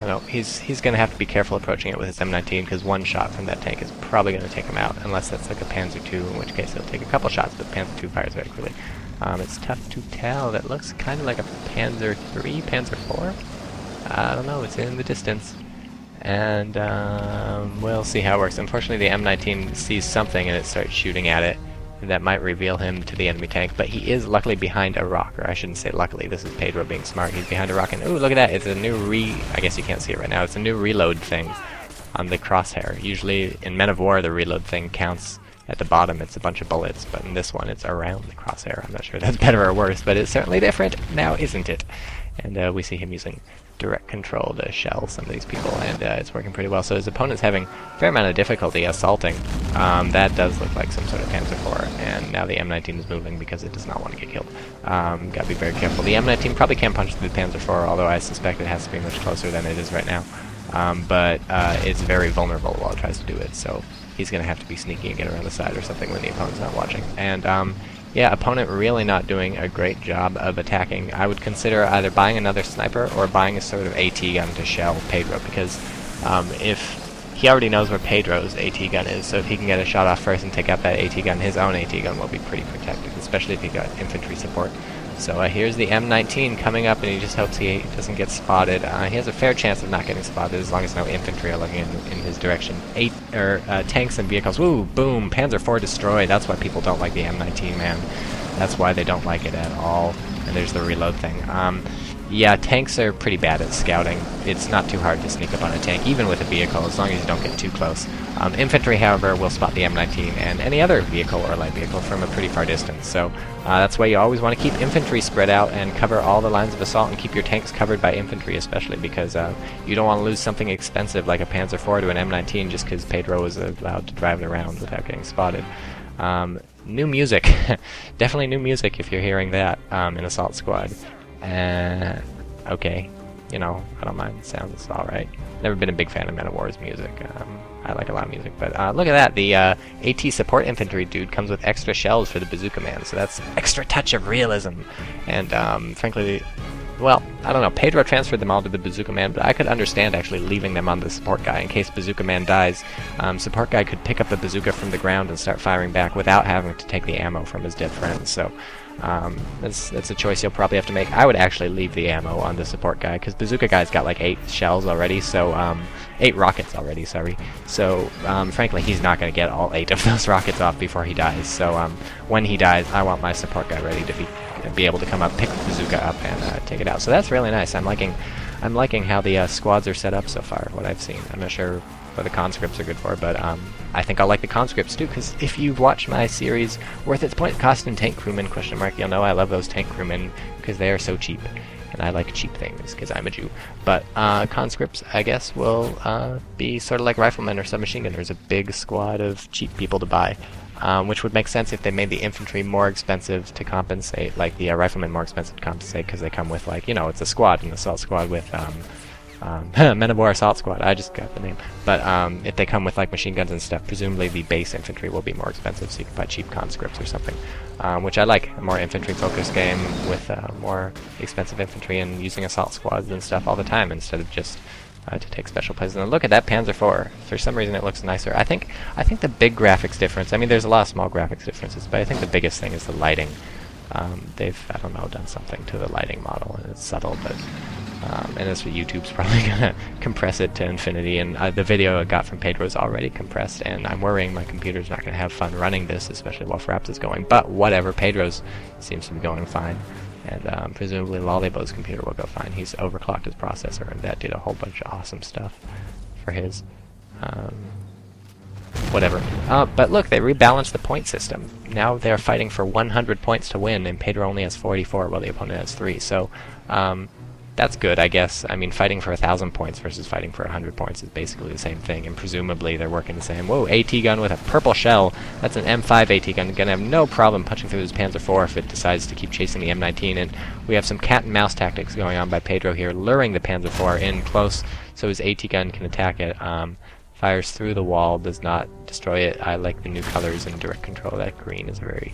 I know, he's going to have to be careful approaching it with his M19 because one shot from that tank is probably going to take him out, unless that's like a Panzer II, in which case he'll take a couple shots, but Panzer II fires very quickly. It's tough to tell. That looks kind of like a Panzer III, Panzer IV? I don't know, it's in the distance. And we'll see how it works. Unfortunately, the M19 sees something and it starts shooting at it. That might reveal him to the enemy tank, but he is luckily behind a rock, or I shouldn't say luckily, this is Pedro being smart. He's behind a rock, and ooh, look at that, it's a new I guess you can't see it right now, it's a new reload thing on the crosshair. Usually in Men of War, the reload thing counts at the bottom, it's a bunch of bullets, but in this one, it's around the crosshair. I'm not sure if that's better or worse, but it's certainly different now, isn't it? And we see him using direct control to shell some of these people, and it's working pretty well. So his opponent's having a fair amount of difficulty assaulting. That does look like some sort of Panzer IV, and now the M19 is moving because it does not want to get killed. Gotta be very careful. The M19 probably can't punch through the Panzer IV, although I suspect it has to be much closer than it is right now. But it's very vulnerable while it tries to do it, so he's going to have to be sneaky and get around the side or something when the opponent's not watching. And yeah, opponent really not doing a great job of attacking. I would consider either buying another sniper or buying a sort of AT gun to shell Pedro, because if he already knows where Pedro's AT gun is, so if he can get a shot off first and take out that AT gun, his own AT gun will be pretty protected, especially if he got infantry support. So here's the M19 coming up, and he just hopes he doesn't get spotted. He has a fair chance of not getting spotted as long as no infantry are looking in his direction. Tanks and vehicles. Woo! Boom! Panzer IV destroyed. That's why people don't like the M19, man. That's why they don't like it at all. And there's the reload thing. Yeah, tanks are pretty bad at scouting. It's not too hard to sneak up on a tank, even with a vehicle, as long as you don't get too close. Infantry, however, will spot the M19 and any other vehicle or light vehicle from a pretty far distance. So that's why you always want to keep infantry spread out and cover all the lines of assault, and keep your tanks covered by infantry especially, because you don't want to lose something expensive like a Panzer IV to an M19 just because Pedro is allowed to drive it around without getting spotted. New music. Definitely new music if you're hearing that in Assault Squad. Okay, you know, I don't mind. Sounds alright. Never been a big fan of Men of War's music. I like a lot of music, but look at that. The AT support infantry dude comes with extra shells for the Bazooka Man, so that's extra touch of realism. And frankly, well, I don't know. Pedro transferred them all to the Bazooka Man, but I could understand actually leaving them on the support guy in case Bazooka Man dies. Support guy could pick up the bazooka from the ground and start firing back without having to take the ammo from his dead friends. So that's a choice you'll probably have to make. I would actually leave the ammo on the support guy, because Bazooka guy's got like 8 shells already, so 8 rockets already, sorry. So frankly, he's not going to get all 8 of those rockets off before he dies. So when he dies, I want my support guy ready to be able to come up, pick the bazooka up, and take it out. So that's really nice. I'm liking how the squads are set up so far, what I've seen. I'm not sure what the conscripts are good for, but I think I'll like the conscripts too, because if you've watched my series Worth Its Point Cost and Tank Crewmen, you'll know I love those tank crewmen because they are so cheap, and I like cheap things because I'm a Jew. But conscripts, I guess, will be sort of like riflemen or submachine gunners, a big squad of cheap people to buy. Which would make sense if they made the infantry more expensive to compensate, like the riflemen more expensive to compensate, because they come with, like, you know, it's a squad, an assault squad with Men of War Assault Squad, I just got the name. But if they come with like machine guns and stuff, presumably the base infantry will be more expensive, so you can buy cheap conscripts or something. Which I like, a more infantry-focused game with more expensive infantry and using assault squads and stuff all the time instead of just to take special places. And look at that Panzer IV. For some reason it looks nicer. I think the big graphics difference, I mean there's a lot of small graphics differences, but I think the biggest thing is the lighting. They've, I don't know, done something to the lighting model, and it's subtle, but and that's what YouTube's probably gonna compress it to infinity, and the video I got from Pedro is already compressed, and I'm worrying my computer's not gonna have fun running this, especially while Fraps is going, but whatever, Pedro's seems to be going fine, and presumably Lollibo's computer will go fine. He's overclocked his processor, and that did a whole bunch of awesome stuff for his whatever. But look, they rebalanced the point system. Now they're fighting for 100 points to win, and Pedro only has 44 while the opponent has 3, so that's good, I guess. I mean, fighting for 1,000 points versus fighting for 100 points is basically the same thing, and presumably they're working the same. Whoa, AT gun with a purple shell. That's an M5 AT gun. Gonna have no problem punching through his Panzer IV if it decides to keep chasing the M19, and we have some cat and mouse tactics going on by Pedro here, luring the Panzer IV in close so his AT gun can attack it. Fires through the wall, does not destroy it. I like the new colors and direct control. That green is a very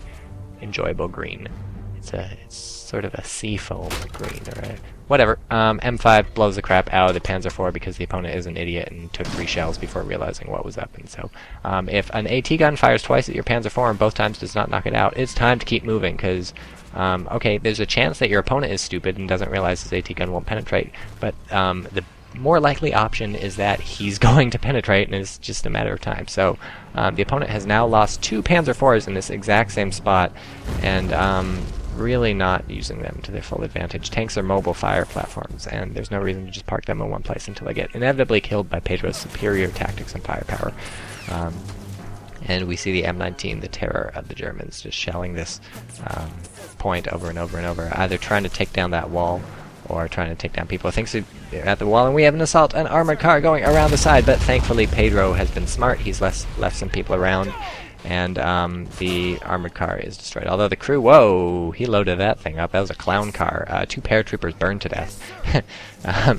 enjoyable green. It's sort of a sea foam green, or whatever. M5 blows the crap out of the Panzer IV because the opponent is an idiot and took 3 shells before realizing what was up. And so, if an AT gun fires twice at your Panzer IV and both times does not knock it out, it's time to keep moving because, okay, there's a chance that your opponent is stupid and doesn't realize his AT gun won't penetrate, but the more likely option is that he's going to penetrate and it's just a matter of time. So the opponent has now lost 2 Panzer IVs in this exact same spot and really not using them to their full advantage. Tanks are mobile fire platforms and there's no reason to just park them in one place until they get inevitably killed by Pedro's superior tactics and firepower. And we see the M19, the terror of the Germans, just shelling this point over and over and over, either trying to take down that wall or trying to take down people. Thinks they're at the wall, and we have an armored car going around the side, but thankfully Pedro has been smart. He's left some people around, and the armored car is destroyed. Although the crew, whoa, he loaded that thing up. That was a clown car. 2 paratroopers burned to death.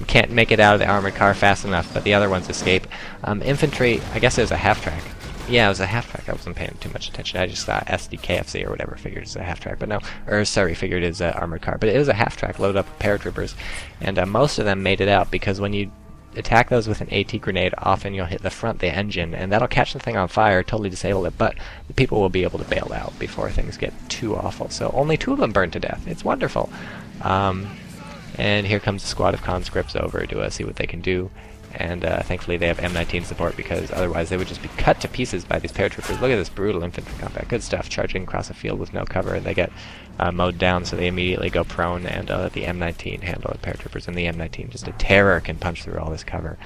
Can't make it out of the armored car fast enough, but the other ones escape. Infantry, I guess it was a half-track. Yeah, it was a half-track. I wasn't paying too much attention. I just thought SDKFC or whatever figured it's a half-track, but no. Or, sorry, figured it's an armored car. But it was a half-track loaded up with paratroopers, and most of them made it out, because when you attack those with an AT grenade, often you'll hit the front, the engine, and that'll catch the thing on fire, totally disable it, but the people will be able to bail out before things get too awful. So only 2 of them burned to death. It's wonderful. And here comes a squad of conscripts over to see what they can do. And thankfully they have M19 support, because otherwise they would just be cut to pieces by these paratroopers. Look at this brutal infantry combat. Good stuff. Charging across a field with no cover, and they get mowed down, so they immediately go prone, and let the M19 handle the paratroopers. And the M19, just a terror, can punch through all this cover.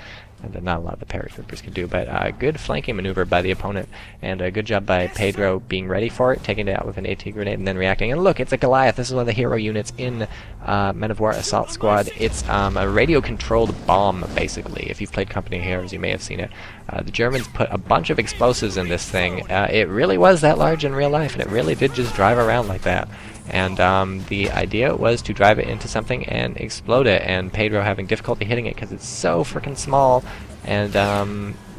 And not a lot of the paratroopers can do, but good flanking maneuver by the opponent, and a good job by Pedro being ready for it, taking it out with an AT grenade, and then reacting. And look, it's a Goliath. This is one of the hero units in Men of War Assault Squad. It's a radio-controlled bomb, basically. If you've played Company of Heroes, you may have seen it. The Germans put a bunch of explosives in this thing. It really was that large in real life, and it really did just drive around like that. And the idea was to drive it into something and explode it, and Pedro having difficulty hitting it because it's so freaking small. And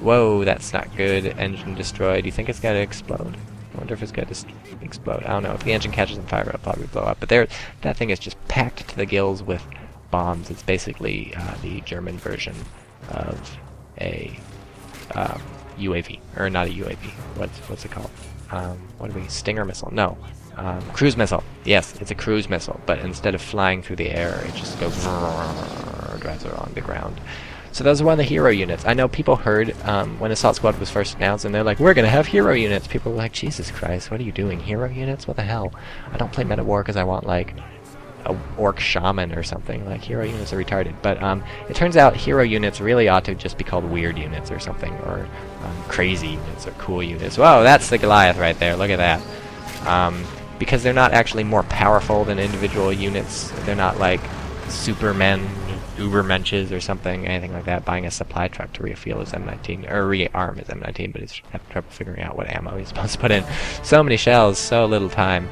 whoa, that's not good. Engine destroyed. Do you think it's going to explode? I wonder if it's going to explode. I don't know. If the engine catches on fire, it'll probably blow up. But that thing is just packed to the gills with bombs. It's basically the German version of a UAV, or not a UAV. What's it called? What are we? Stinger missile? No. Cruise missile. Yes, it's a cruise missile, but instead of flying through the air, it just goes drives along the ground. So those are one of the hero units. I know people heard when Assault Squad was first announced, and they're like, we're going to have hero units. People were like, Jesus Christ, what are you doing? Hero units? What the hell? I don't play Men of War because I want, like, a orc shaman or something. Like, hero units are retarded. But it turns out hero units really ought to just be called weird units or something, or crazy units or cool units. Whoa, that's the Goliath right there. Look at that. Because they're not actually more powerful than individual units. They're not like Supermen, Ubermenches or something, anything like that, buying a supply truck to refuel his M19, or rearm his M19, but he's having trouble figuring out what ammo he's supposed to put in. So many shells, so little time.